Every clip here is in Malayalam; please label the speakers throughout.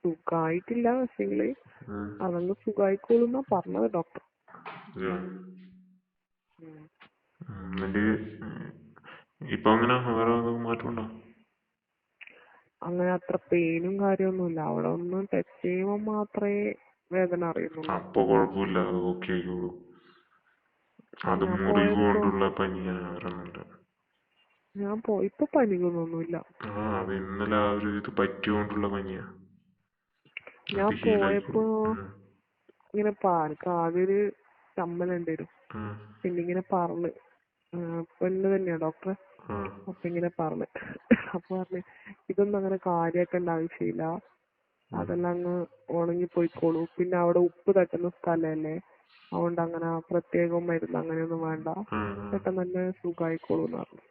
Speaker 1: സുഖായിട്ടില്ല. പക്ഷേങ്കില് അതങ്ങ് സുഖായിക്കോളുന്നാ പറഞ്ഞത് ഡോക്ടർ.
Speaker 2: ഇപ്പൊ അങ്ങനെ വേറെ മാറ്റമുണ്ടോ?
Speaker 1: അങ്ങനെ അത്ര പെയിനും കാര്യമൊന്നുമില്ല. അവിടെ ഒന്ന് ടച്ച് ചെയ്യുമ്പോൾ മാത്രമേ വേദന അറിയുന്നുള്ളൂ.
Speaker 2: അപ്പൊ കുഴപ്പമില്ല, ഓക്കെ ആയിക്കോളൂ. അത്
Speaker 1: ഞാൻ
Speaker 2: മുറിവ് കൊണ്ടുള്ള പനിയാറുണ്ട്.
Speaker 1: ഇപ്പൊ പനിയൊന്നുമില്ല.
Speaker 2: അത് ഇന്നലെ ആ ഒരു ഇത് പറ്റിയോണ്ടുള്ള പനിയാ.
Speaker 1: ഞാൻ പോയപ്പോ ഇങ്ങനെ കാതൊരു ചമ്മലുണ്ടായിരുന്നു. പിന്നെ ഇങ്ങനെ പറഞ്ഞ് പെണ്ണ് തന്നെയാ ഡോക്ടറെ. അപ്പൊ ഇങ്ങനെ പറഞ്ഞ് ഇതൊന്നും അങ്ങനെ കാര്യാക്കേണ്ട ആവശ്യമില്ല, അതെല്ലാം അങ്ങ് ഉണങ്ങി പോയിക്കോളൂ. പിന്നെ അവിടെ ഉപ്പ് തട്ടുന്ന സ്ഥലല്ലേ, അതുകൊണ്ട് അങ്ങനെ പ്രത്യേകം മരുന്ന് അങ്ങനെയൊന്നും വേണ്ട, പെട്ടെന്ന് തന്നെ സുഖമായിക്കോളൂ എന്ന് പറഞ്ഞു.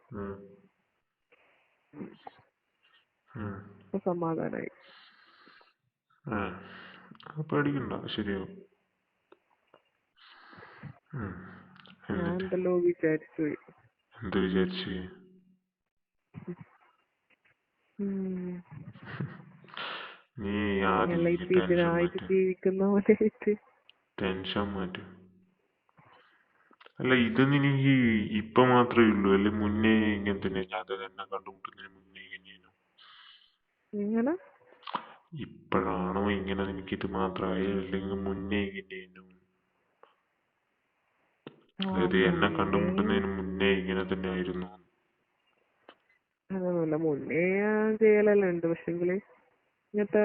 Speaker 1: സമാധാനായി.
Speaker 2: പേടിക്കണ്ട, ശരിയാവും.
Speaker 1: ഞാൻ എന്തെല്ലോ വിചാരിച്ചു.
Speaker 2: എന്ത് വിചാരിച്ചു? നീ
Speaker 1: ഇതിനായിട്ട് ജീവിക്കുന്ന പോലെ
Speaker 2: ടെൻഷൻ മാറ്റും. അല്ല, ഇത് നിനക്ക് ഇപ്പൊ മാത്രമേ ഉള്ളൂ അല്ലെ? മുന്നേ ഇങ്ങനെ തന്നെ? അത് എന്നെ കണ്ടുമുട്ടുന്നതിന് മുന്നേ ഇങ്ങനെയാണോ?
Speaker 1: ഇങ്ങനെ
Speaker 2: ഇപ്പോഴാണോ ഇങ്ങനെ നിനക്കിത് മാത്രമായി, അല്ലെങ്കിൽ മുന്നേ ഇങ്ങനെയാണോ? അതായത് എന്നെ കണ്ടുമുട്ടുന്നതിന് മുന്നേ ഇങ്ങനെ തന്നെ ആയിരുന്നു?
Speaker 1: അതൊന്നുമില്ല, മുന്നേ ഞാൻ ചെയ്യലെല്ലാം ഉണ്ട്. പക്ഷെങ്കില് ഇങ്ങനത്തെ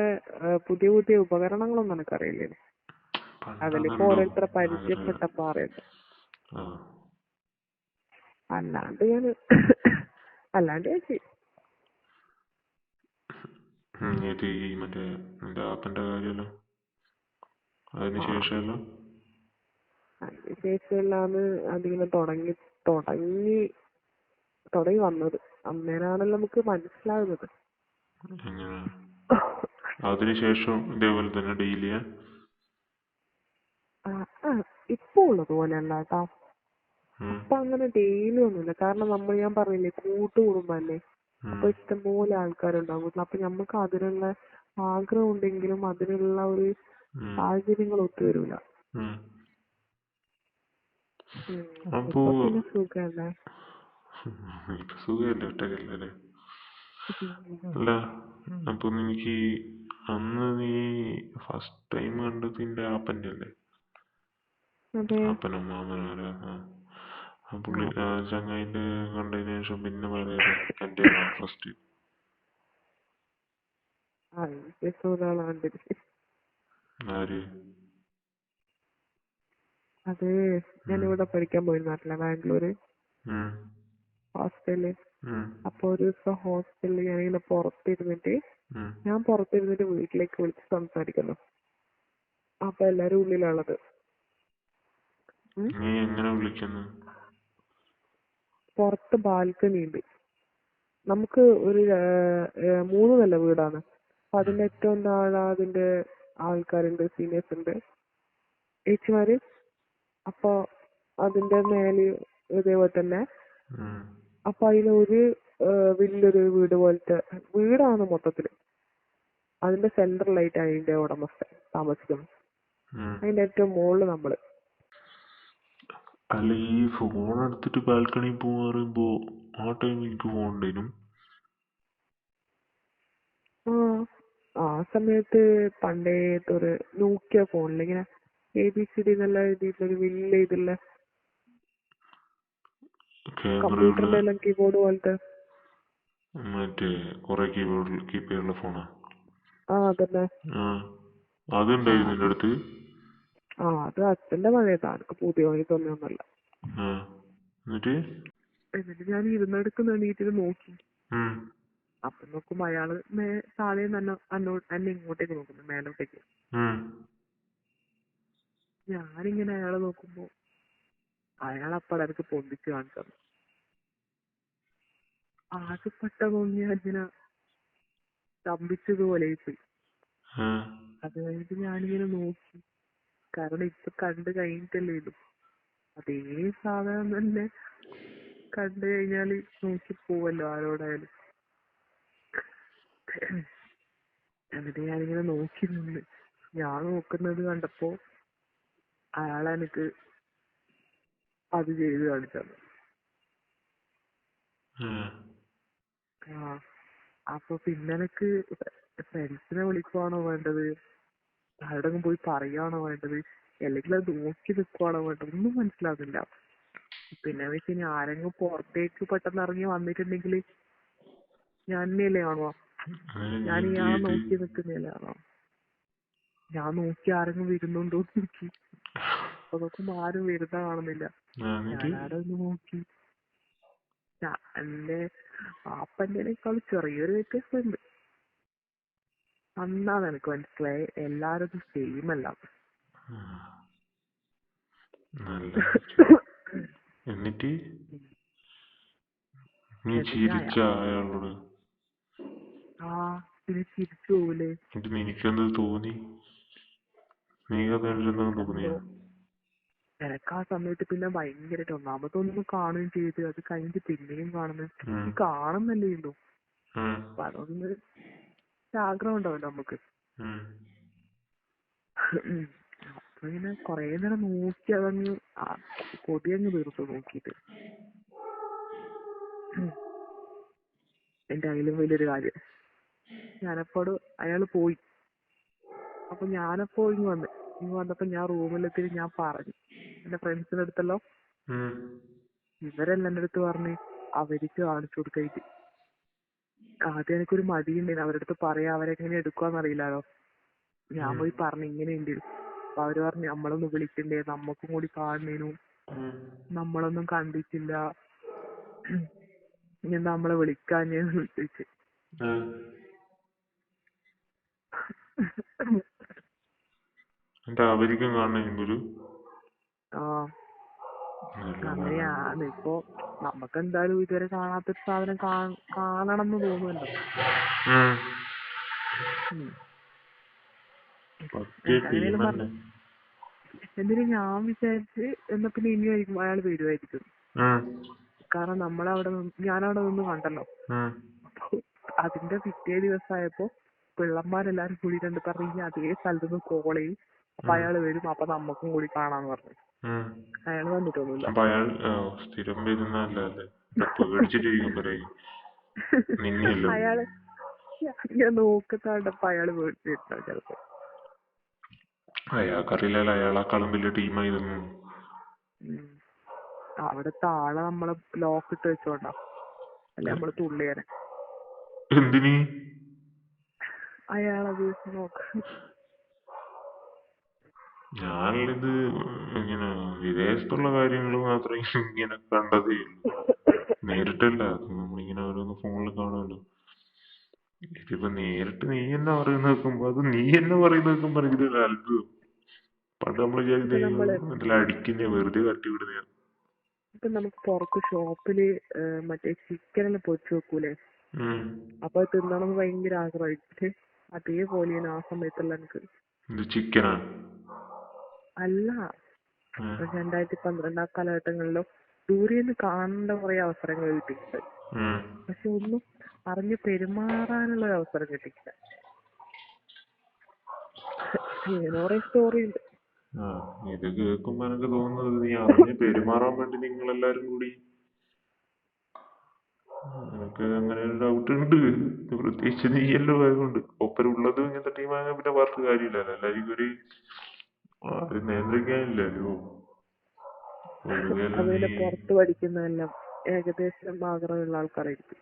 Speaker 1: പുതിയ പുതിയ ഉപകരണങ്ങളൊന്നും എനിക്കറിയില്ലേ. അതിലിപ്പോ ഓരോരുത്തരെ പരിചയപ്പെട്ടപ്പോ അറിയാം. അല്ലാണ്ട് ഞാൻ ചെയ്യും.
Speaker 2: മറ്റേ നിന്റെ ആപ്പന്റെ കാര്യമല്ലോ, അതിനുശേഷമല്ലോ?
Speaker 1: അതിനുശേഷമല്ലാന്ന് അതിങ്ങനെ തുടങ്ങി വന്നത്. അന്നേരാണല്ലോ നമുക്ക് മനസ്സിലാകുന്നത്.
Speaker 2: അതിനുശേഷം ഇതേപോലെ തന്നെ ഡെയിലിയാ?
Speaker 1: ഇപ്പൊ ഉള്ളതുപോലെ അല്ല കേട്ടോ. അപ്പൊ അങ്ങനെ ഡെയിലി ഒന്നുമില്ല. കാരണം ഞാൻ പറഞ്ഞില്ലേ, കൂട്ടുകുടുംബല്ലേ. അപ്പൊ ഇഷ്ടംപോലെ ആൾക്കാരുണ്ടാവും. അപ്പൊ നമുക്ക് അതിനുള്ള ആഗ്രഹം ഉണ്ടെങ്കിലും അതിനുള്ള ഒരു സാഹചര്യങ്ങൾ ഒത്തുവരൂല. പിന്നെ സുഖല്ലേ.
Speaker 2: സുഖല്ലേ, ഒറ്റക്കല്ലേ? അല്ല, അപ്പൊ നിനക്ക് അന്ന് നീ ഫസ്റ്റ് ടൈം കണ്ടത് നിന്റെ ആപ്പന്റെ അല്ലേ? അപ്പനും മാമനും പുള്ളി ചങ്ങായിന്റെ കണ്ടതിന് ശേഷം പിന്നെ പറയാതെ എന്റെ ഫസ്റ്റ്. ആര്?
Speaker 1: അത് ഞാനിവിടെ പഠിക്കാൻ പോയിരുന്നില്ല, ബാംഗ്ലൂര് ഹോസ്റ്റലില്. അപ്പൊ ഒരു ദിവസം ഹോസ്റ്റലില് ഞാനിങ്ങനെ പുറത്തിരുന്നിട്ട് വീട്ടിലേക്ക് വിളിച്ച് സംസാരിക്കുന്നു. അപ്പൊ എല്ലാരും ഉള്ളിലുള്ളത്.
Speaker 2: നീ എങ്ങനെ വിളിക്കുന്നു?
Speaker 1: പുറത്ത് ബാൽക്കണി ഉണ്ട്. നമുക്ക് ഒരു 3 നില വീടാണ്. അപ്പൊ അതിന്റെ ഏറ്റവും താഴെ അതിന്റെ ആൾക്കാരുണ്ട്, സീനിയേഴ്സ് ഉണ്ട്, ചേച്ചിമാര്. അപ്പൊ അതിന്റെ മേലെ ഇതേപോലെ തന്നെ. അപ്പൊ അതിലൊരു വലിയൊരു വീട് പോലത്തെ വീടാണ് മൊത്തത്തില്. അതിന്റെ സെൻട്രലായിട്ടാണ് അതിന്റെ ഉടമസ്ഥൻ താമസിക്കുന്നത്. അതിന്റെ ഏറ്റവും മുകളില് നമ്മള്.
Speaker 2: അല്ല, ഈ ഫോൺ എടുത്തിട്ട് ബാൽക്കണി പോവാ പറയുമ്പോ ആ ടൈം എനിക്ക് പോകണ്ടേനും.
Speaker 1: ആ സമയത്ത് പണ്ടേത്തൊരു നോക്കിയ ഫോണില് ഇങ്ങനെ ABCD എന്നുള്ള എഴുതിയിട്ടൊരു വലിയ ഇതില്ല കമ്പ്യൂട്ടറിന്റെ എല്ലാം കീബോർഡ് പോലത്തെ.
Speaker 2: മറ്റേ കൊറേ കീബോർഡുള്ള ഫോണാ?
Speaker 1: അതന്നെ.
Speaker 2: അതുണ്ടായിരുന്നു നിന്റെ അടുത്ത്?
Speaker 1: അത് അച്ഛന്റെ പഴയതാ, എനിക്ക് പുതിയ ഇതൊന്നുമല്ല.
Speaker 2: എന്നിട്ട്
Speaker 1: ഞാൻ ഇരുന്നെടുക്കുന്ന എണീറ്റിട്ട് നോക്കി. അപ്പൊ നോക്കുമ്പോ അയാള് താഴെ എന്നെ ഇങ്ങോട്ടേക്ക് നോക്കുന്നു, മേലോട്ടേക്ക്. ഞാനിങ്ങനെ അയാളെ നോക്കുമ്പോ അയാളപ്പടെ എനിക്ക് പൊന്തിച്ച് കാണിച്ചു. ആദ്യപ്പെട്ടതൊന്നും ഞാൻ ഇങ്ങനെ സ്തംഭിച്ചതുപോലെ പോയി. അത് കഴിഞ്ഞിട്ട് ഞാനിങ്ങനെ നോക്കി, കാരണം ഇപ്പൊ കണ്ടു കഴിഞ്ഞിട്ടല്ലേ ഇതും. അതേ സാധനം തന്നെ കണ്ടു കഴിഞ്ഞാല് നോക്കി പോവല്ലോ ആരോടായാലും. എന്നിട്ട് ഞാനിങ്ങനെ നോക്കി നിന്ന്. ഞാൻ നോക്കുന്നത് കണ്ടപ്പോ അയാളെനിക്ക് അത് ചെയ്ത് കാണിച്ചത്. ആ അപ്പൊ പിന്നെ എനിക്ക് ഫ്രണ്ട്സിനെ വിളിക്കുവാണോ വേണ്ടത്, ആരോടെങ്കിലും പോയി പറയുകയാണോ വേണ്ടത്, അല്ലെങ്കിൽ അത് നോക്കി നിൽക്കുവാണോ വേണ്ടത്, ഒന്നും മനസ്സിലാകുന്നില്ല. പിന്നെ വെച്ച് ആരെങ്കിലും പുറത്തേക്ക് പെട്ടെന്ന് ഇറങ്ങി വന്നിട്ടുണ്ടെങ്കിൽ ഞാൻ തന്നെയല്ലേ കാണുക, ഞാൻ നോക്കി നിൽക്കുന്നില്ല കാണുക. ഞാൻ നോക്കി ആരെങ്കിലും വരുന്നുണ്ടോ നോക്കി, അപ്പൊ നോക്കുമ്പോ ആരും വരുന്ന കാണുന്നില്ല. ഞാനാടെ ഒന്ന് നോക്കി, എന്റെ പാപ്പന്റെനേക്കാൾ ചെറിയൊരു വ്യത്യാസമുണ്ട്. അന്നാണ് എനിക്ക് മനസ്സിലായി എല്ലാരും സെയിം അല്ല.
Speaker 2: എന്നിട്ട് നീ ചിരിച്ച അയാളോട്?
Speaker 1: പിന്നെ ചിരിച്ചു പോകൂലേ.
Speaker 2: നിനക്കെന്ത് തോന്നി? തോന്നിയ
Speaker 1: എനക്ക് ആ സമയത്ത് പിന്നെ ഭയങ്കരമായിട്ട് ഒന്നാമതൊന്നും കാണുകയും ചെയ്ത്, അത് കഴിഞ്ഞിട്ട് പിന്നെയും കാണുന്നു. ഈ കാണുന്നല്ലേ ഉള്ളൂ, അപ്പൊ അതൊന്ന് ആഗ്രഹം ഉണ്ടാവല്ലോ നമുക്ക്. അപ്പൊ ഇങ്ങനെ കൊറേ നേരം നോക്കി, അതങ്ങ് കൊതിയങ്ങ് തീർത്തു നോക്കിട്ട്. എന്റെ അതിലും വലിയൊരു കാര്യം, ഞാനപ്പോട് അയാള് പോയി. അപ്പൊ ഞാനപ്പോ ഇങ്ങ് വന്നപ്പോ ഞാൻ റൂമിലെത്തി ഞാൻ പറഞ്ഞു എന്റെ ഫ്രണ്ട്സിന്റെ അടുത്തല്ലോ. ഇവരെല്ലാം എന്റെ അടുത്ത് പറഞ്ഞ് അവർക്ക് കാണിച്ചു കൊടുക്കായിട്ട്. ആദ്യം എനിക്കൊരു മടിയുണ്ടായിരുന്നു അവരുടെ അടുത്ത് പറയാ, അവരെങ്ങനെ എടുക്കുവാന്നറിയില്ലല്ലോ. ഞാൻ പോയി പറഞ്ഞു ഇങ്ങനെയുണ്ട്. അപ്പൊ അവര് പറഞ്ഞു നമ്മളൊന്ന് വിളിക്കണ്ടേ, നമ്മക്കും കൂടി കാണണേനു, നമ്മളൊന്നും കണ്ടിട്ടില്ല, ഇനി നമ്മളെ വിളിക്കാഞ്ഞേന്ന് വിളിച്ചു.
Speaker 2: അവരിക്കും കാണണ
Speaker 1: അങ്ങനെയാണ്. ഇപ്പൊ നമുക്കെന്തായാലും ഇതുവരെ കാണാത്തൊരു സാധനം കാണണം എന്ന് തോന്നുമല്ലോ. എന്തായാലും പറഞ്ഞു. എന്തിനും ഞാൻ വിചാരിച്ച് എന്നാ പിന്നെ ഇനിയായിരിക്കും അയാൾ വരുമായിരിക്കും. കാരണം ഞാനവിടെ നിന്ന് കണ്ടല്ലോ. അപ്പൊ അതിന്റെ പിറ്റേ ദിവസമായപ്പോ പിള്ളമാരെല്ലാരും കൂടി കണ്ട് പറഞ്ഞു അതേ സ്ഥലത്ത് നിന്ന് കോൾ ചെയ്യും, അപ്പൊ അയാള് വരും, അപ്പൊ നമ്മക്കും കൂടി കാണാന്ന് പറഞ്ഞു. അയാള് വന്നിട്ടൊന്നുമില്ല. അയാള് ഞാൻ നോക്കത്തണ്ടപ്പോ അയാള് പേടിച്ചിരുന്നു ചിലപ്പോ.
Speaker 2: അയാൾക്കറിയില്ലല്ലോ അയാളെക്കാളും വലിയ ടീമായിരുന്നു.
Speaker 1: അവിടുത്തെ ആളെ നമ്മളെ ലോക്ക് ഇട്ട് വെച്ചോണ്ടാ, അല്ലെ നമ്മള് തുള്ളിയേനെ.
Speaker 2: എന്തിന്?
Speaker 1: അയാളത് നോക്ക.
Speaker 2: ഞാനിത് ഇങ്ങനെ വിദേശത്തുള്ള കാര്യങ്ങൾ മാത്രമേ ഇങ്ങനെ കണ്ടതേ ഉള്ളൂ, നേരിട്ടല്ല. നമ്മളിങ്ങനെ ഓരോന്ന് ഫോണിൽ കാണുമല്ലോ. ഇതിപ്പോ നേരിട്ട് നീ എന്നെ പറയുന്ന കേൾക്കുമ്പോ, അത് നീ എന്നെ പറയുന്ന കേൾക്കുമ്പോ എനിക്കൊരു അത്ഭുതം. പണ്ട് നമ്മള് വിചാരിക്കുന്ന അടിക്കുന്ന വെറുതെ തട്ടിവിടുന്ന.
Speaker 1: ഇപ്പൊ നമുക്ക് പുറത്ത് ഷോപ്പില് മറ്റേ ചിക്കനെല്ലാം പൊരിച്ചു വെക്കൂലേ, അപ്പൊ തിന്നണമെന്ന് ഭയങ്കര ആഗ്രഹമായിട്ട്. അതേപോലെയാണ് ആ സമയത്തുള്ള എനിക്ക്.
Speaker 2: ചിക്കനാ? അല്ല,
Speaker 1: 2012 കാലഘട്ടങ്ങളിലോ ദൂരെന്ന് കാണേണ്ട കുറെ അവസരങ്ങൾ കിട്ടിയിട്ടുണ്ട്, പക്ഷെ ഒന്നും അറിഞ്ഞ് പെരുമാറാനുള്ള ഒരു അവസരം കിട്ടിയില്ല. ഇങ്ങനെ കുറെ സ്റ്റോറി ഉണ്ട്.
Speaker 2: ഇത് കേൾക്കുമ്പോ എനിക്ക് തോന്നുന്നത് നീ അറിഞ്ഞ് പെരുമാറാൻ വേണ്ടി നിങ്ങളെല്ലാരും കൂടി, എനിക്ക് അങ്ങനെ ഒരു ഡൗട്ട് ഉണ്ട്. പ്രത്യേകിച്ച് നീയല്ലോ ആയതുകൊണ്ട്. ഒപ്പരുള്ളത് ഇങ്ങനത്തെ ടീമായ പിന്നെ പറഞ്ഞ കാര്യമില്ലല്ലോ. എല്ലാവർക്കും ഒരു നിയന്ത്രിക്കാനില്ലല്ലോ.
Speaker 1: അതുപോലെ പുറത്ത് പഠിക്കുന്നതെല്ലാം ഏകദേശം ആഗ്രഹമുള്ള ആൾക്കാരായിരിക്കും.